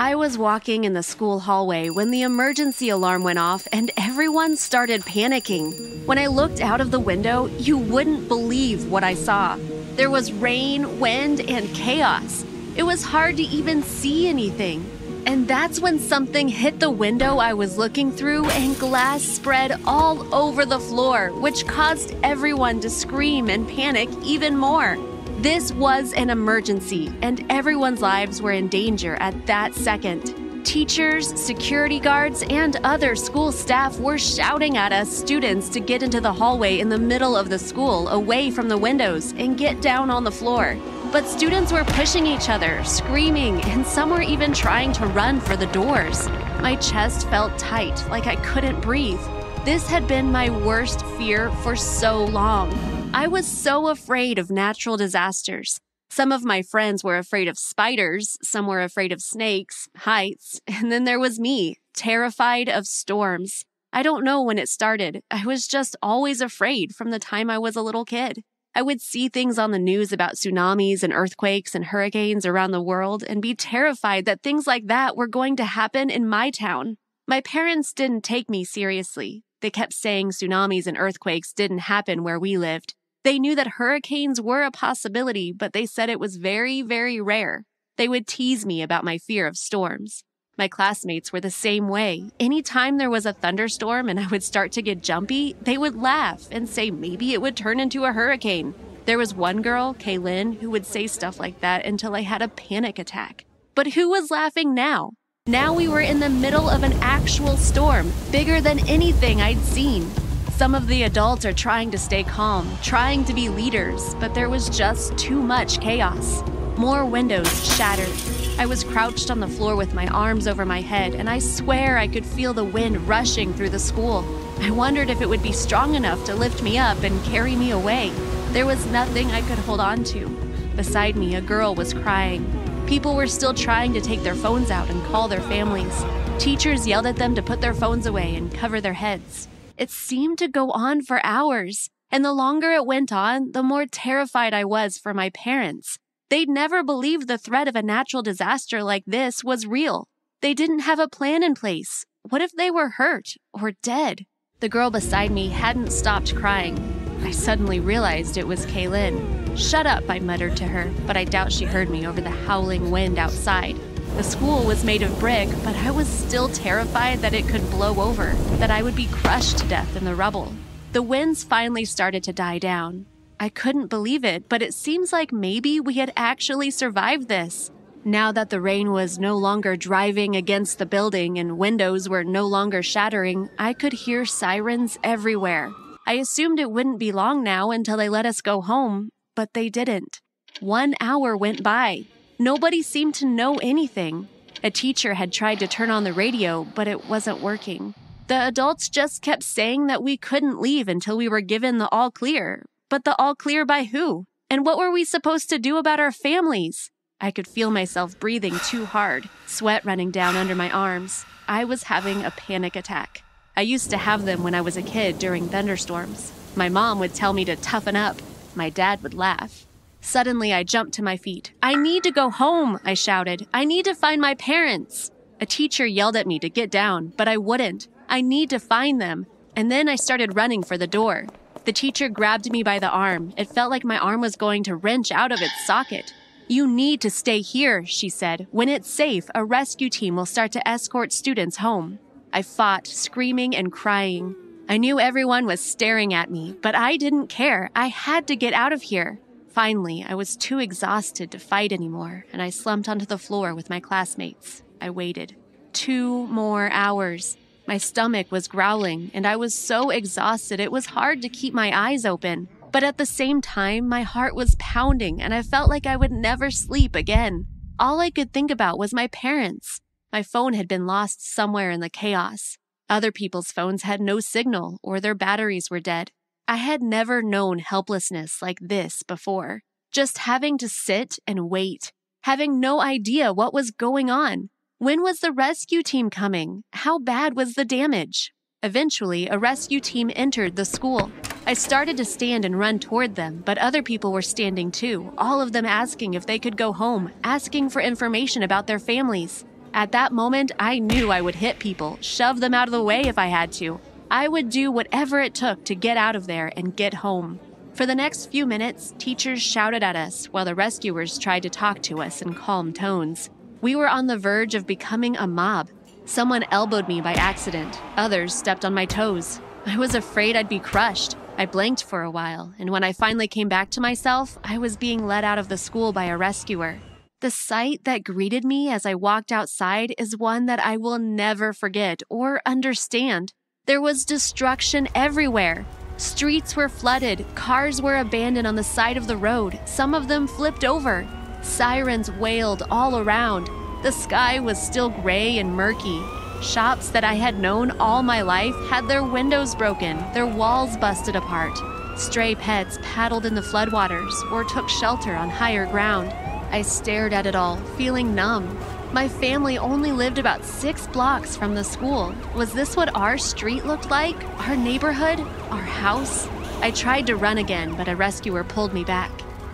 I was walking in the school hallway when the emergency alarm went off and everyone started panicking. When I looked out of the window, you wouldn't believe what I saw. There was rain, wind, and chaos. It was hard to even see anything. And that's when something hit the window I was looking through and glass spread all over the floor, which caused everyone to scream and panic even more. This was an emergency, and everyone's lives were in danger at that second. Teachers, security guards, and other school staff were shouting at us students to get into the hallway in the middle of the school, away from the windows, and get down on the floor. But students were pushing each other, screaming, and some were even trying to run for the doors. My chest felt tight, like I couldn't breathe. This had been my worst fear for so long. I was so afraid of natural disasters. Some of my friends were afraid of spiders, some were afraid of snakes, heights, and then there was me, terrified of storms. I don't know when it started. I was just always afraid from the time I was a little kid. I would see things on the news about tsunamis and earthquakes and hurricanes around the world and be terrified that things like that were going to happen in my town. My parents didn't take me seriously. They kept saying tsunamis and earthquakes didn't happen where we lived. They knew that hurricanes were a possibility, but they said it was very, very rare. They would tease me about my fear of storms. My classmates were the same way. Anytime there was a thunderstorm and I would start to get jumpy, they would laugh and say maybe it would turn into a hurricane. There was one girl, Kaylin, who would say stuff like that until I had a panic attack. But who was laughing now? Now we were in the middle of an actual storm, bigger than anything I'd seen. Some of the adults are trying to stay calm, trying to be leaders, but there was just too much chaos. More windows shattered. I was crouched on the floor with my arms over my head, and I swear I could feel the wind rushing through the school. I wondered if it would be strong enough to lift me up and carry me away. There was nothing I could hold on to. Beside me, a girl was crying. People were still trying to take their phones out and call their families. Teachers yelled at them to put their phones away and cover their heads. It seemed to go on for hours, and the longer it went on, the more terrified I was for my parents. They'd never believed the threat of a natural disaster like this was real. They didn't have a plan in place. What if they were hurt or dead? The girl beside me hadn't stopped crying. I suddenly realized it was Kaylin. "Shut up," I muttered to her, but I doubt she heard me over the howling wind outside. The school was made of brick, but I was still terrified that it could blow over, that I would be crushed to death in the rubble. The winds finally started to die down. I couldn't believe it, but it seems like maybe we had actually survived this. Now that the rain was no longer driving against the building and windows were no longer shattering, I could hear sirens everywhere. I assumed it wouldn't be long now until they let us go home, but they didn't. 1 hour went by. Nobody seemed to know anything. A teacher had tried to turn on the radio, but it wasn't working. The adults just kept saying that we couldn't leave until we were given the all clear. But the all clear by who? And what were we supposed to do about our families? I could feel myself breathing too hard, sweat running down under my arms. I was having a panic attack. I used to have them when I was a kid during thunderstorms. My mom would tell me to toughen up. My dad would laugh. Suddenly, I jumped to my feet. "I need to go home," I shouted. "I need to find my parents." A teacher yelled at me to get down, but I wouldn't. I need to find them. And then I started running for the door. The teacher grabbed me by the arm. It felt like my arm was going to wrench out of its socket. "You need to stay here," she said. "When it's safe, a rescue team will start to escort students home." I fought, screaming and crying. I knew everyone was staring at me, but I didn't care. I had to get out of here. Finally, I was too exhausted to fight anymore, and I slumped onto the floor with my classmates. I waited. 2 more hours. My stomach was growling, and I was so exhausted it was hard to keep my eyes open. But at the same time, my heart was pounding, and I felt like I would never sleep again. All I could think about was my parents. My phone had been lost somewhere in the chaos. Other people's phones had no signal, or their batteries were dead. I had never known helplessness like this before. Just having to sit and wait, having no idea what was going on. When was the rescue team coming? How bad was the damage? Eventually, a rescue team entered the school. I started to stand and run toward them, but other people were standing too, all of them asking if they could go home, asking for information about their families. At that moment, I knew I would hit people, shove them out of the way if I had to. I would do whatever it took to get out of there and get home. For the next few minutes, teachers shouted at us while the rescuers tried to talk to us in calm tones. We were on the verge of becoming a mob. Someone elbowed me by accident. Others stepped on my toes. I was afraid I'd be crushed. I blanked for a while, and when I finally came back to myself, I was being led out of the school by a rescuer. The sight that greeted me as I walked outside is one that I will never forget or understand. There was destruction everywhere. Streets were flooded, cars were abandoned on the side of the road, some of them flipped over. Sirens wailed all around. The sky was still gray and murky. Shops that I had known all my life had their windows broken, their walls busted apart. Stray pets paddled in the floodwaters or took shelter on higher ground. I stared at it all, feeling numb. My family only lived about 6 blocks from the school. Was this what our street looked like? Our neighborhood? Our house? I tried to run again, but a rescuer pulled me back.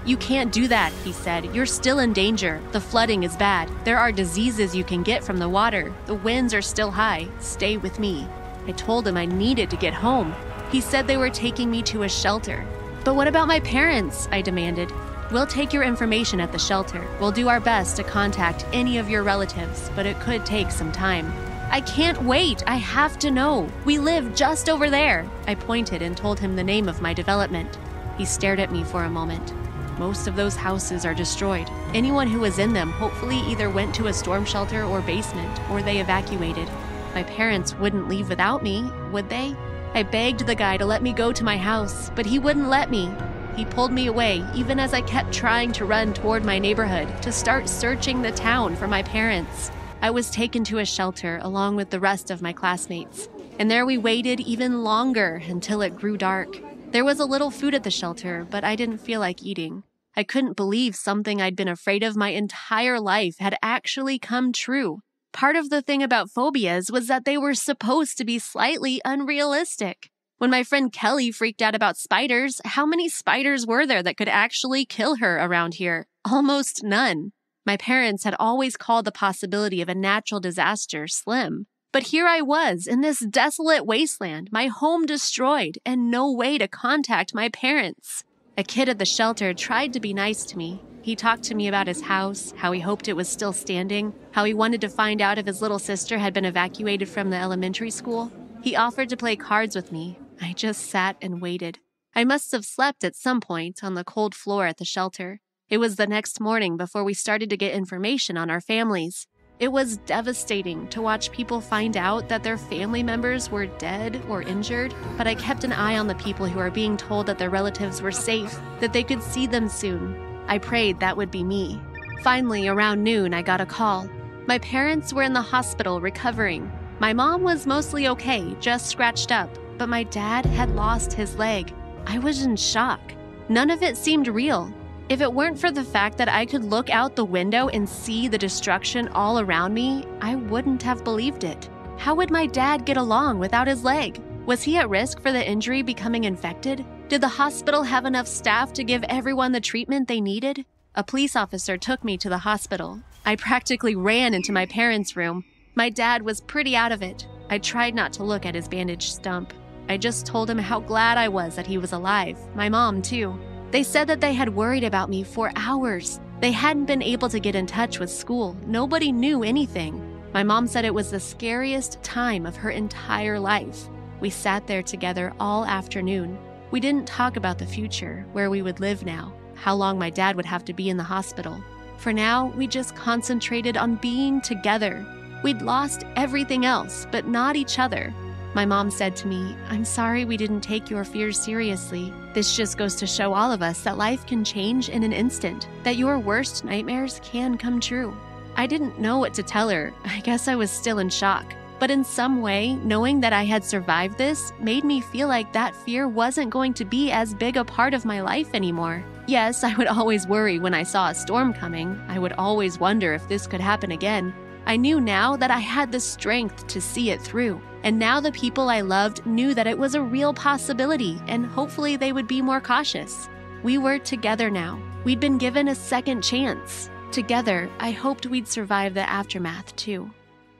"You can't do that," he said. "You're still in danger. The flooding is bad. There are diseases you can get from the water. The winds are still high. Stay with me." I told him I needed to get home. He said they were taking me to a shelter. "But what about my parents?" I demanded. "We'll take your information at the shelter. We'll do our best to contact any of your relatives, but it could take some time." "I can't wait. I have to know. We live just over there." I pointed and told him the name of my development. He stared at me for a moment. "Most of those houses are destroyed. Anyone who was in them hopefully either went to a storm shelter or basement, or they evacuated. My parents wouldn't leave without me, would they?" I begged the guy to let me go to my house, but he wouldn't let me. He pulled me away, even as I kept trying to run toward my neighborhood to start searching the town for my parents. I was taken to a shelter along with the rest of my classmates, and there we waited even longer until it grew dark. There was a little food at the shelter, but I didn't feel like eating. I couldn't believe something I'd been afraid of my entire life had actually come true. Part of the thing about phobias was that they were supposed to be slightly unrealistic. When my friend Kelly freaked out about spiders, how many spiders were there that could actually kill her around here? Almost none. My parents had always called the possibility of a natural disaster slim. But here I was in this desolate wasteland, my home destroyed, and no way to contact my parents. A kid at the shelter tried to be nice to me. He talked to me about his house, how he hoped it was still standing, how he wanted to find out if his little sister had been evacuated from the elementary school. He offered to play cards with me. I just sat and waited. I must have slept at some point on the cold floor at the shelter. It was the next morning before we started to get information on our families. It was devastating to watch people find out that their family members were dead or injured, but I kept an eye on the people who were being told that their relatives were safe, that they could see them soon. I prayed that would be me. Finally, around noon, I got a call. My parents were in the hospital recovering. My mom was mostly okay, just scratched up, but my dad had lost his leg. I was in shock. None of it seemed real. If it weren't for the fact that I could look out the window and see the destruction all around me, I wouldn't have believed it. How would my dad get along without his leg? Was he at risk for the injury becoming infected? Did the hospital have enough staff to give everyone the treatment they needed? A police officer took me to the hospital. I practically ran into my parents' room. My dad was pretty out of it. I tried not to look at his bandaged stump. I just told him how glad I was that he was alive. My mom, too. They said that they had worried about me for hours. They hadn't been able to get in touch with school. Nobody knew anything. My mom said it was the scariest time of her entire life. We sat there together all afternoon. We didn't talk about the future, where we would live now, how long my dad would have to be in the hospital. For now, we just concentrated on being together. We'd lost everything else, but not each other. My mom said to me, "I'm sorry we didn't take your fears seriously. This just goes to show all of us that life can change in an instant, that your worst nightmares can come true." I didn't know what to tell her. I guess I was still in shock. But in some way, knowing that I had survived this made me feel like that fear wasn't going to be as big a part of my life anymore. Yes, I would always worry when I saw a storm coming. I would always wonder if this could happen again. I knew now that I had the strength to see it through. And now the people I loved knew that it was a real possibility, and hopefully they would be more cautious. We were together now. We'd been given a second chance. Together, I hoped we'd survive the aftermath, too.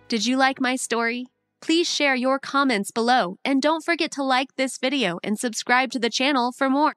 Did you like my story? Please share your comments below, and don't forget to like this video and subscribe to the channel for more.